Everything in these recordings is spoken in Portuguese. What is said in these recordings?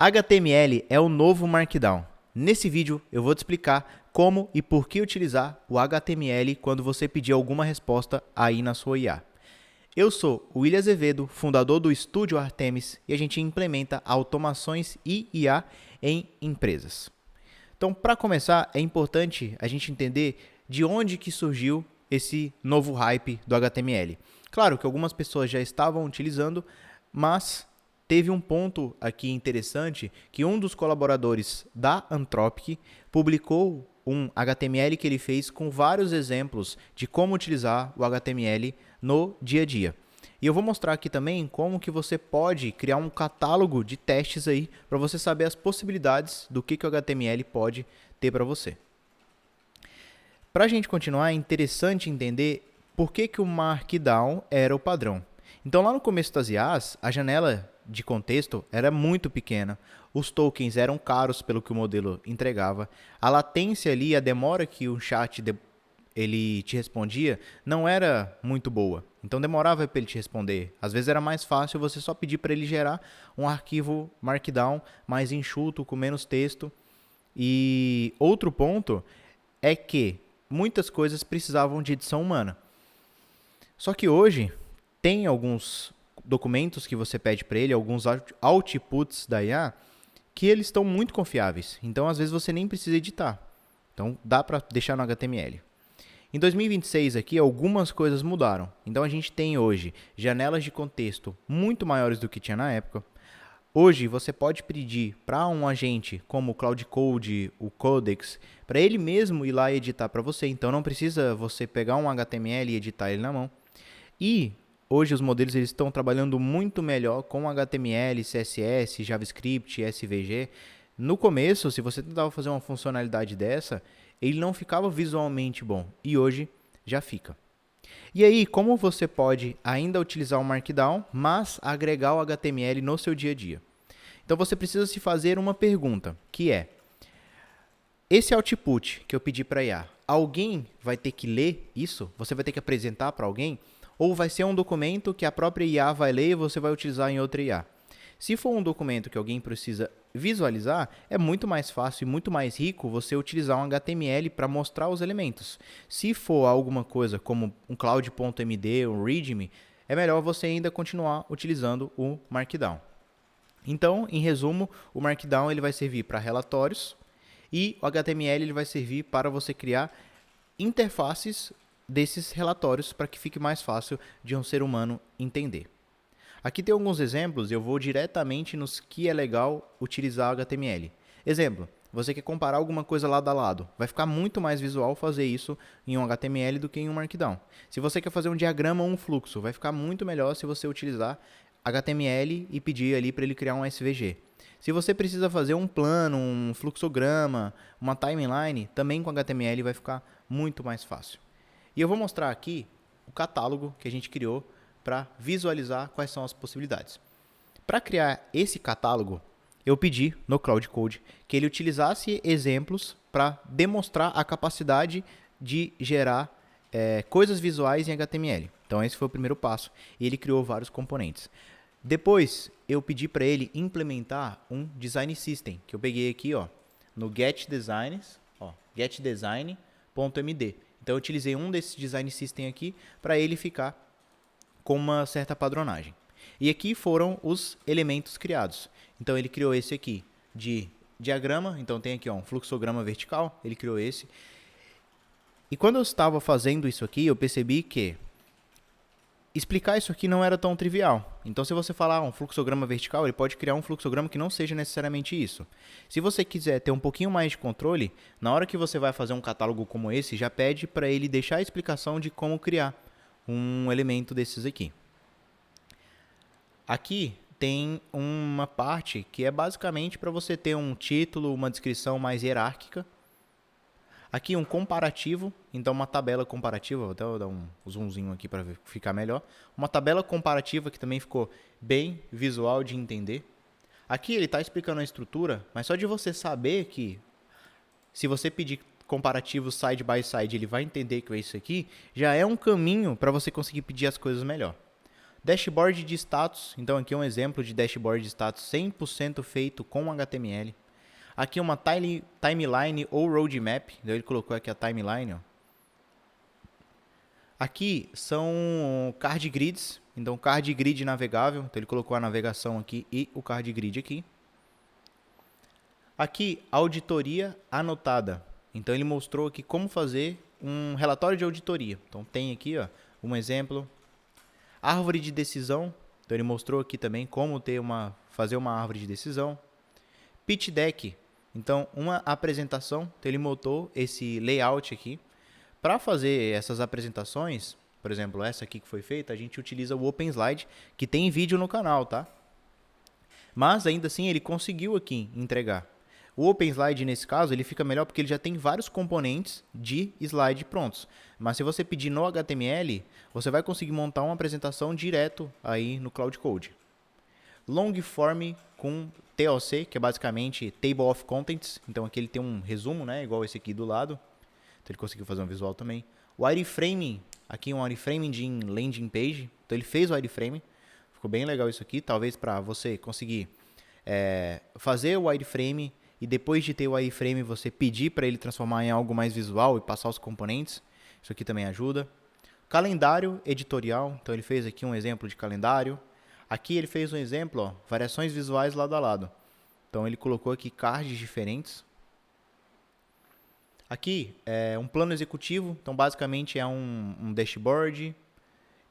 HTML é o novo Markdown. Nesse vídeo eu vou te explicar como e por que utilizar o HTML quando você pedir alguma resposta aí na sua IA. Eu sou o William Azevedo, fundador do Estúdio Artemis, e a gente implementa automações e IA em empresas. Então, para começar, é importante a gente entender de onde que surgiu esse novo hype do HTML. Claro que algumas pessoas já estavam utilizando, mas teve um ponto aqui interessante que um dos colaboradores da Anthropic publicou um HTML que ele fez com vários exemplos de como utilizar o HTML no dia a dia. E eu vou mostrar aqui também como que você pode criar um catálogo de testes aí para você saber as possibilidades do que o HTML pode ter para você. Para a gente continuar, é interessante entender por que o Markdown era o padrão. Então, lá no começo das IAs, a janela de contexto era muito pequena, os tokens eram caros pelo que o modelo entregava, a latência ali, a demora que o chat ele te respondia não era muito boa, então demorava para ele te responder. Às vezes era mais fácil você só pedir para ele gerar um arquivo Markdown mais enxuto, com menos texto. E outro ponto é que muitas coisas precisavam de edição humana. Só que hoje tem alguns documentos que você pede para ele, alguns outputs da IA, que eles estão muito confiáveis. Então, às vezes, você nem precisa editar. Então, dá para deixar no HTML. Em 2026 aqui, algumas coisas mudaram. Então, a gente tem hoje janelas de contexto muito maiores do que tinha na época. Hoje, você pode pedir para um agente como o Cloud Code, o Codex, para ele mesmo ir lá e editar para você. Então, não precisa você pegar um HTML e editar ele na mão. E hoje os modelos eles estão trabalhando muito melhor com HTML, CSS, JavaScript, SVG. No começo, se você tentava fazer uma funcionalidade dessa, ele não ficava visualmente bom. E hoje já fica. E aí, como você pode ainda utilizar o Markdown, mas agregar o HTML no seu dia a dia? Então, você precisa se fazer uma pergunta, que é: esse output que eu pedi para a IA, alguém vai ter que ler isso? Você vai ter que apresentar para alguém? Ou vai ser um documento que a própria IA vai ler e você vai utilizar em outra IA? Se for um documento que alguém precisa visualizar, é muito mais fácil e muito mais rico você utilizar um HTML para mostrar os elementos. Se for alguma coisa como um cloud.md, um readme, é melhor você ainda continuar utilizando o Markdown. Então, em resumo, o Markdown ele vai servir para relatórios e o HTML ele vai servir para você criar interfaces desses relatórios para que fique mais fácil de um ser humano entender. Aqui tem alguns exemplos, eu vou diretamente nos que é legal utilizar o HTML. Exemplo, você quer comparar alguma coisa lado a lado. Vai ficar muito mais visual fazer isso em um HTML do que em um Markdown. Se você quer fazer um diagrama ou um fluxo, vai ficar muito melhor se você utilizar HTML e pedir ali para ele criar um SVG. Se você precisa fazer um plano, um fluxograma, uma timeline, também com HTML vai ficar muito mais fácil. E eu vou mostrar aqui o catálogo que a gente criou para visualizar quais são as possibilidades. Para criar esse catálogo, eu pedi no Cloud Code que ele utilizasse exemplos para demonstrar a capacidade de gerar coisas visuais em HTML. Então, esse foi o primeiro passo e ele criou vários componentes. Depois, eu pedi para ele implementar um Design System, que eu peguei aqui no getdesign.md. Então, eu utilizei um desses Design System aqui para ele ficar com uma certa padronagem. E aqui foram os elementos criados. Então, ele criou esse aqui de diagrama. Então, tem aqui um fluxograma vertical. Ele criou esse. E quando eu estava fazendo isso aqui, eu percebi que explicar isso aqui não era tão trivial. Então, se você falar um fluxograma vertical, ele pode criar um fluxograma que não seja necessariamente isso. Se você quiser ter um pouquinho mais de controle, na hora que você vai fazer um catálogo como esse, já pede para ele deixar a explicação de como criar um elemento desses aqui. Aqui tem uma parte que é basicamente para você ter um título, uma descrição mais hierárquica. Aqui um comparativo, então uma tabela comparativa, vou até dar um zoomzinho aqui para ficar melhor. Uma tabela comparativa que também ficou bem visual de entender. Aqui ele está explicando a estrutura, mas só de você saber que se você pedir comparativo side by side, ele vai entender que é isso aqui, já é um caminho para você conseguir pedir as coisas melhor. Dashboard de status, então aqui é um exemplo de dashboard de status 100% feito com HTML. Aqui uma timeline ou roadmap, então ele colocou aqui a timeline. Ó. Aqui são card grids, então card grid navegável, então ele colocou a navegação aqui e o card grid aqui. Aqui, auditoria anotada, então ele mostrou aqui como fazer um relatório de auditoria. Então tem aqui ó, um exemplo. Árvore de decisão, então ele mostrou aqui também como fazer uma árvore de decisão. Pitch deck, então uma apresentação, então ele montou esse layout aqui. Para fazer essas apresentações, por exemplo, essa aqui que foi feita, a gente utiliza o OpenSlide, que tem vídeo no canal, tá? Mas ainda assim ele conseguiu aqui entregar. O OpenSlide, nesse caso, ele fica melhor porque ele já tem vários componentes de slide prontos. Mas se você pedir no HTML, você vai conseguir montar uma apresentação direto aí no Cloud Code. Longform com TOC, que é basicamente Table of Contents. Então aqui ele tem um resumo, né, igual esse aqui do lado. Então ele conseguiu fazer um visual também. O wireframing, aqui um wireframing de landing page. Então ele fez o wireframing. Ficou bem legal isso aqui. Talvez para você conseguir fazer o wireframe e depois de ter o wireframe você pedir para ele transformar em algo mais visual e passar os componentes. Isso aqui também ajuda. Calendário editorial. Então ele fez aqui um exemplo de calendário. Aqui ele fez um exemplo, ó, variações visuais lado a lado. Então ele colocou aqui cards diferentes. Aqui é um plano executivo, então basicamente é um dashboard.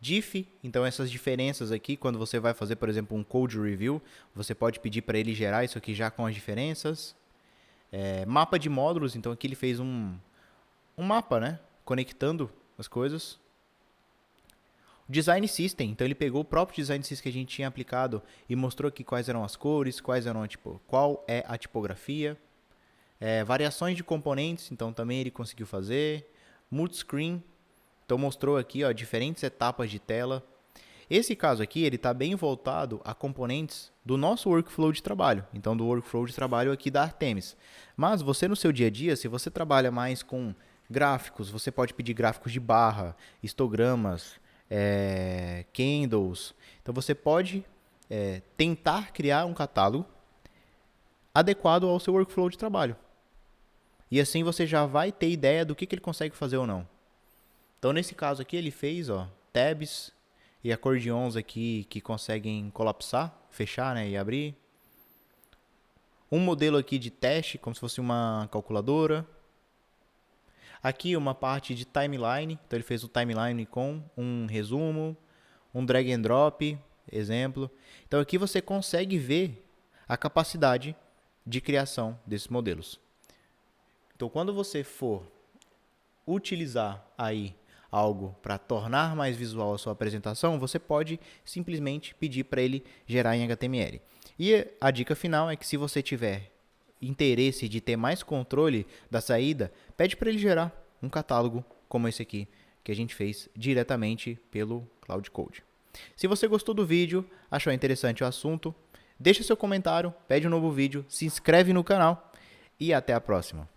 Diff, então essas diferenças aqui, quando você vai fazer, por exemplo, um code review, você pode pedir para ele gerar isso aqui já com as diferenças. Mapa de módulos, então aqui ele fez um mapa, né, conectando as coisas. Design System, então ele pegou o próprio Design System que a gente tinha aplicado e mostrou aqui quais eram as cores, qual é a tipografia. Variações de componentes, então também ele conseguiu fazer. Multiscreen, então mostrou aqui ó, diferentes etapas de tela. Esse caso aqui ele está bem voltado a componentes do nosso workflow de trabalho, então do workflow de trabalho aqui da Artemis. Mas você no seu dia a dia, se você trabalha mais com gráficos, você pode pedir gráficos de barra, histogramas, candles. Então você pode tentar criar um catálogo adequado ao seu workflow de trabalho. E assim você já vai ter ideia do que ele consegue fazer ou não. Então nesse caso aqui ele fez ó, tabs e acordeons aqui que conseguem colapsar, fechar, né, e abrir. Um modelo aqui de teste, como se fosse uma calculadora. Aqui uma parte de timeline, então ele fez o timeline com um resumo, um drag and drop, exemplo. Então aqui você consegue ver a capacidade de criação desses modelos. Então quando você for utilizar aí algo para tornar mais visual a sua apresentação, você pode simplesmente pedir para ele gerar em HTML. E a dica final é que se você tiver interesse de ter mais controle da saída, pede para ele gerar um catálogo como esse aqui, que a gente fez diretamente pelo Cloud Code. Se você gostou do vídeo, achou interessante o assunto, deixa seu comentário, pede um novo vídeo, se inscreve no canal e até a próxima.